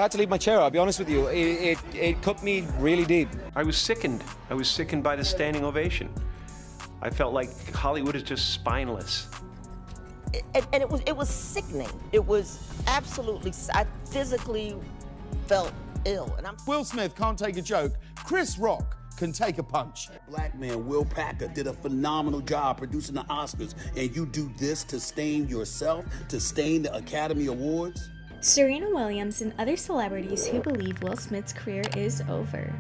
I had to leave my chair, I'll be honest with you. It cut me really deep. I was sickened. I was sickened by the standing ovation. I felt like Hollywood is just spineless. And it was sickening. It was absolutely, I physically felt ill. And Will Smith can't take a joke. Chris Rock can take a punch. Black man Will Packer did a phenomenal job producing the Oscars, and you do this to stain yourself, to stain the Academy Awards? Serena Williams and other celebrities who believe Will Smith's career is over.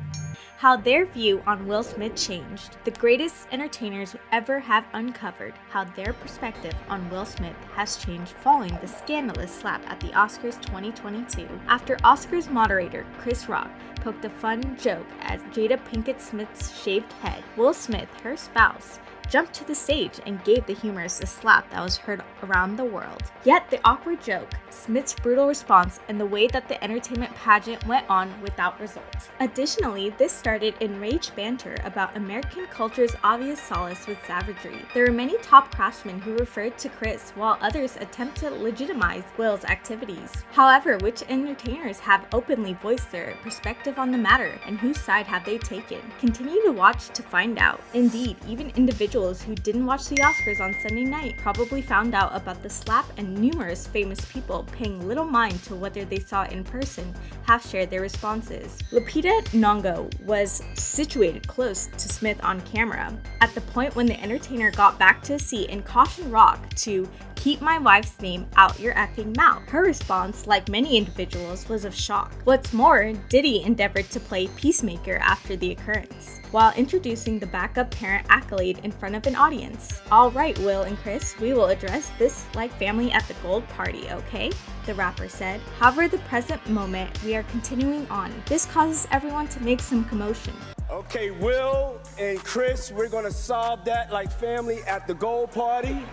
How their view on Will Smith changed. The greatest entertainers ever have uncovered how their perspective on Will Smith has changed following the scandalous slap at the Oscars 2022. After Oscars moderator Chris Rock poked a fun joke at Jada Pinkett Smith's shaved head, Will Smith, her spouse, jumped to the stage and gave the humorist a slap that was heard around the world. Yet the awkward joke, Smith's brutal response, and the way that the entertainment pageant went on without result. Additionally, this started enraged banter about American culture's obvious solace with savagery. There were many top craftsmen who referred to Chris, while others attempt to legitimize Will's activities. However, which entertainers have openly voiced their perspective on the matter, and whose side have they taken? Continue to watch to find out. Indeed, even individuals who didn't watch the Oscars on Sunday night probably found out about the slap, and numerous famous people paying little mind to whether they saw it in person have shared their responses. Lupita Nyong'o was situated close to Smith on camera at the point when the entertainer got back to his seat and cautioned Rock to keep my wife's name out your effing mouth. Her response, like many individuals, was of shock. What's more, Diddy endeavored to play peacemaker after the occurrence, while introducing the backup parent accolade in front of an audience. All right, Will and Chris, we will address this like family at the gold party, okay? The rapper said. However, the present moment, we are continuing on. This causes everyone to make some commotion. Okay, Will and Chris, we're gonna solve that like family at the gold party.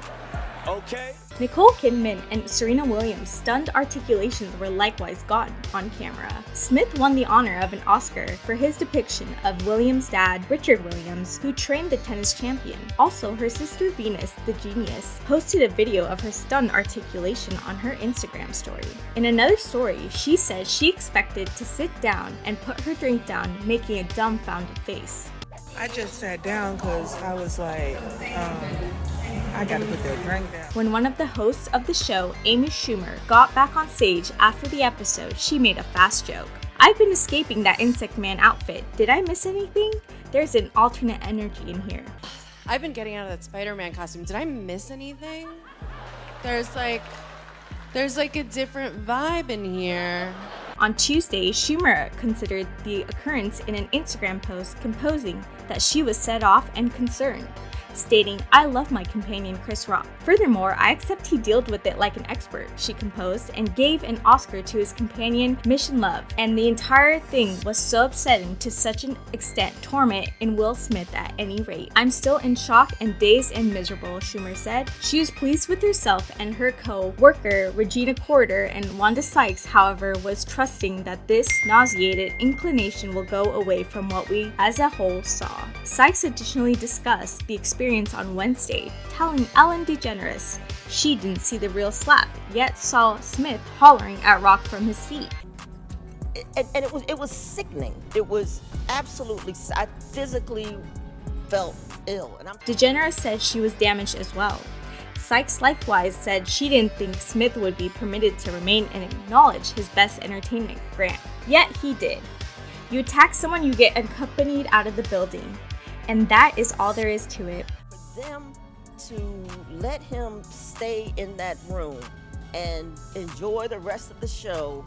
Okay. Nicole Kidman and Serena Williams' stunned articulations were likewise gotten on camera. Smith won the honor of an Oscar for his depiction of Williams' dad, Richard Williams, who trained the tennis champion. Also, her sister Venus, the genius, posted a video of her stunned articulation on her Instagram story. In another story, she said she expected to sit down and put her drink down, making a dumbfounded face. I just sat down because I was like, I gotta put that drink down. When one of the hosts of the show, Amy Schumer, got back on stage after the episode, she made a fast joke. I've been escaping that Insect Man outfit. Did I miss anything? There's an alternate energy in here. I've been getting out of that Spider-Man costume. Did I miss anything? There's like a different vibe in here. On Tuesday, Schumer considered the occurrence in an Instagram post, composing that she was set off and concerned, stating, "I love my companion Chris Rock. Furthermore, I accept he dealt with it like an expert," she composed, and gave an Oscar to his companion Mission Love. And the entire thing was so upsetting to such an extent, torment in Will Smith at any rate. "I'm still in shock and dazed and miserable," Schumer said. She was pleased with herself and her co-worker Regina Corder, and Wanda Sykes, however, was trusting that this nauseated inclination will go away from what we as a whole saw. Sykes additionally discussed the experience on Wednesday, telling Ellen DeGeneres she didn't see the real slap, yet saw Smith hollering at Rock from his seat. And it was sickening. It was absolutely, I physically felt ill. And DeGeneres said she was damaged as well. Sykes likewise said she didn't think Smith would be permitted to remain and acknowledge his Best Entertainment grant, yet he did. You attack someone, you get accompanied out of the building. And that is all there is to it. For them to let him stay in that room and enjoy the rest of the show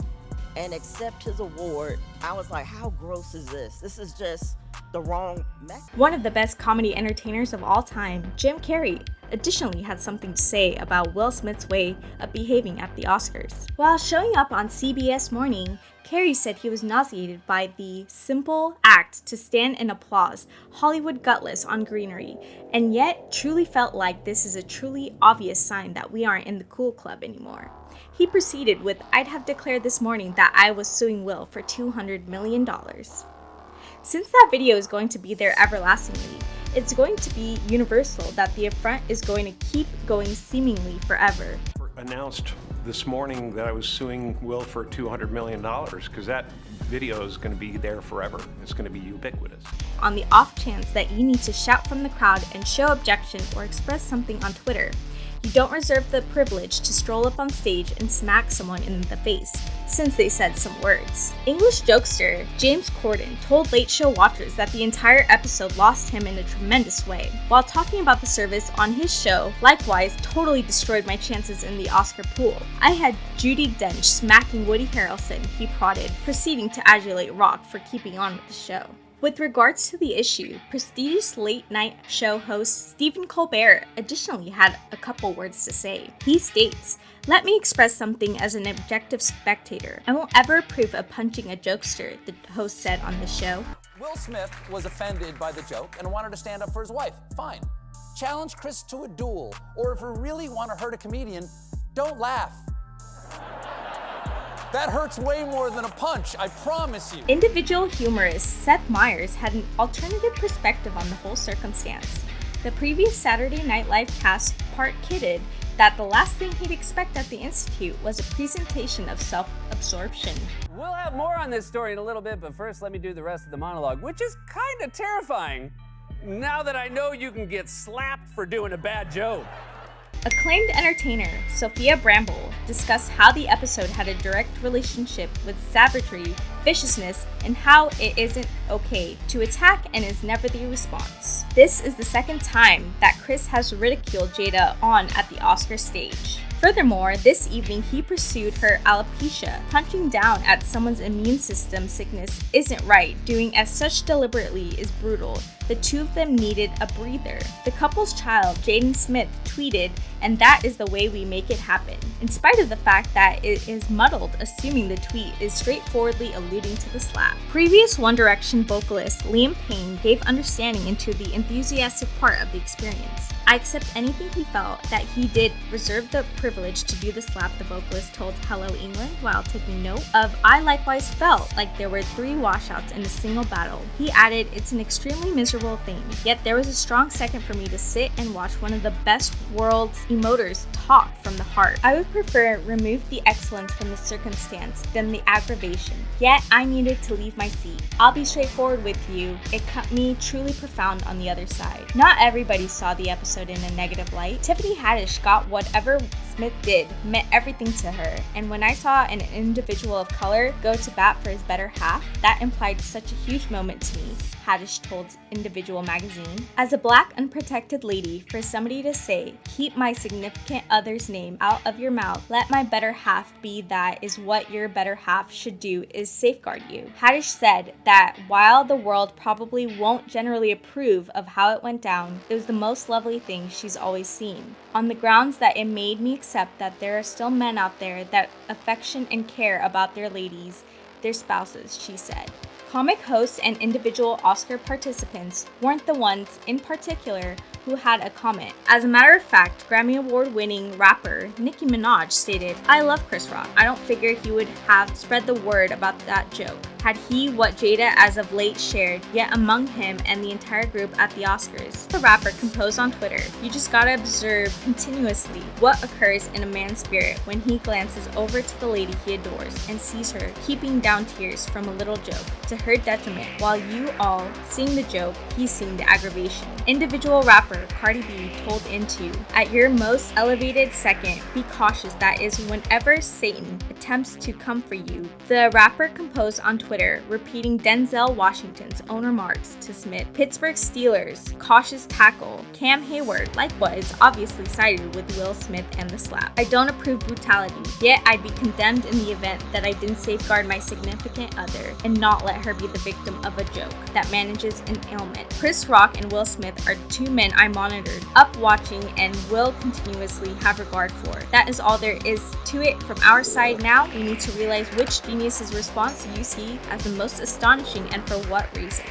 and accept his award, I was like, how gross is this? This is just the wrong message. One of the best comedy entertainers of all time, Jim Carrey, additionally had something to say about Will Smith's way of behaving at the Oscars. While showing up on CBS Morning, Carrey said he was nauseated by the simple act to stand and applause Hollywood gutless on greenery, and yet truly felt like this is a truly obvious sign that we aren't in the cool club anymore. He proceeded with, "I'd have declared this morning that I was suing Will for $200 million. Since that video is going to be there everlastingly, it's going to be universal that the affront is going to keep going seemingly forever. Announced this morning that I was suing Will for $200 million because that video is going to be there forever. It's going to be ubiquitous. On the off chance that you need to shout from the crowd and show objection or express something on Twitter, you don't reserve the privilege to stroll up on stage and smack someone in the face, since they said some words. English jokester James Corden told Late Show watchers that the entire episode lost him in a tremendous way. While talking about the service on his show, likewise totally destroyed my chances in the Oscar pool. I had Judi Dench smacking Woody Harrelson, he prodded, proceeding to adulate Rock for keeping on with the show. With regards to the issue, prestigious late-night show host Stephen Colbert additionally had a couple words to say. He states, "Let me express something as an objective spectator. I won't ever approve of punching a jokester," the host said on the show. Will Smith was offended by the joke and wanted to stand up for his wife. Fine. Challenge Chris to a duel, or if you really want to hurt a comedian, don't laugh. That hurts way more than a punch, I promise you. Individual humorist Seth Meyers had an alternative perspective on the whole circumstance. The previous Saturday Night Live cast part kidded that the last thing he'd expect at the Institute was a presentation of self-absorption. We'll have more on this story in a little bit, but first let me do the rest of the monologue, which is kind of terrifying now that I know you can get slapped for doing a bad joke. Acclaimed entertainer Sophia Bramble discussed how the episode had a direct relationship with savagery, viciousness, and how it isn't okay to attack and is never the response. This is the second time that Chris has ridiculed Jada on at the Oscar stage. Furthermore, this evening he pursued her alopecia. Punching down at someone's immune system sickness isn't right. Doing as such deliberately is brutal. The two of them needed a breather. The couple's child, Jaden Smith, tweeted, "And that is the way we make it happen," in spite of the fact that it is muddled, assuming the tweet is straightforwardly alluding to the slap. Previous One Direction vocalist Liam Payne gave understanding into the enthusiastic part of the experience. "I accept anything he felt that he did reserve the privilege to do the slap," the vocalist told Hello England while taking note of, "I likewise felt like there were 3 washouts in a single battle." He added, "It's an extremely miserable thing, yet there was a strong second for me to sit and watch one of the best world's emoters talk from the heart. I would prefer remove the excellence from the circumstance than the aggravation. Yet I needed to leave my seat. I'll be straightforward with you, it cut me truly profound on the other side." Not everybody saw the episode in a negative light. Tiffany Haddish got whatever Smith did meant everything to her, and when I saw an individual of color go to bat for his better half, that implied such a huge moment to me, Haddish told Individual magazine. "As a black unprotected lady, for somebody to say, 'Keep my significant other's name out of your mouth, let my better half be,' that is what your better half should do, is safeguard you." Haddish said that while the world probably won't generally approve of how it went down, it was the most lovely thing she's always seen, on the grounds that it made me accept that there are still men out there that affection and care about their ladies, their spouses, she said. Comic hosts and individual Oscar participants weren't the ones, in particular, who had a comment. As a matter of fact, Grammy Award-winning rapper Nicki Minaj stated, "I love Chris Rock. I don't figure he would have spread the word about that joke had he what Jada as of late shared, yet among him and the entire group at the Oscars." The rapper composed on Twitter, "You just gotta observe continuously what occurs in a man's spirit when he glances over to the lady he adores and sees her keeping down tears from a little joke, to her detriment. While you all seeing the joke, he's seeing the aggravation." Individual rapper Cardi B told Into, "At your most elevated second, be cautious, that is whenever Satan attempts to come for you." The rapper composed on Twitter, repeating Denzel Washington's own remarks to Smith. Pittsburgh Steelers, cautious tackle. Cam Hayward, likewise, obviously sided with Will Smith and the slap. "I don't approve brutality, yet I'd be condemned in the event that I didn't safeguard my significant other and not let her be the victim of a joke that manages an ailment." Chris Rock and Will Smith are 2 men I monitored, up watching, and will continuously have regard for. That is all there is to it from our side. Now we need to realize which genius's response you see as the most astonishing and for what reason.